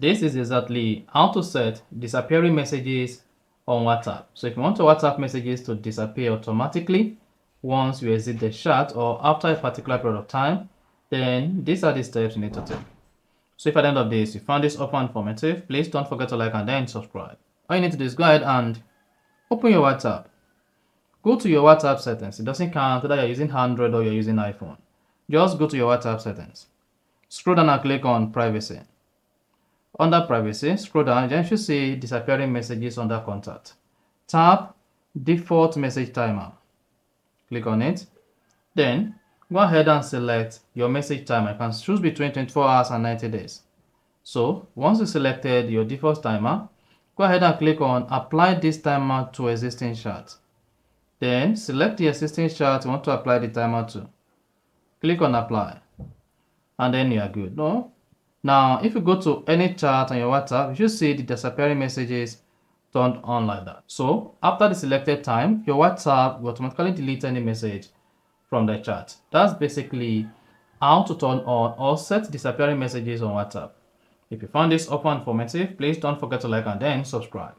This is exactly how to set disappearing messages on WhatsApp. So if you want your WhatsApp messages to disappear automatically once you exit the chat or after a particular period of time, then these are the steps you need to take. So if at the end of this you found this offer informative, please don't forget to like and then subscribe. All you need to do is go ahead and open your WhatsApp. Go to your WhatsApp settings. It doesn't count whether you're using Android or you're using iPhone. Just go to your WhatsApp settings. Scroll down and click on privacy. Under privacy, scroll down, then you should see disappearing messages under contact. Tap default message timer. Click on it. Then go ahead and select your message timer. You can choose between 24 hours and 90 days. So once you selected your default timer, go ahead and click on apply this timer to existing chat. Then select the existing chat you want to apply the timer to. Click on apply. And then you are good. No? Now, if you go to any chat on your WhatsApp, you should see the disappearing messages turned on like that. So after the selected time, your WhatsApp will automatically delete any message from the chat. That's basically how to turn on or set disappearing messages on WhatsApp. If you found this offer informative, please don't forget to like and then subscribe.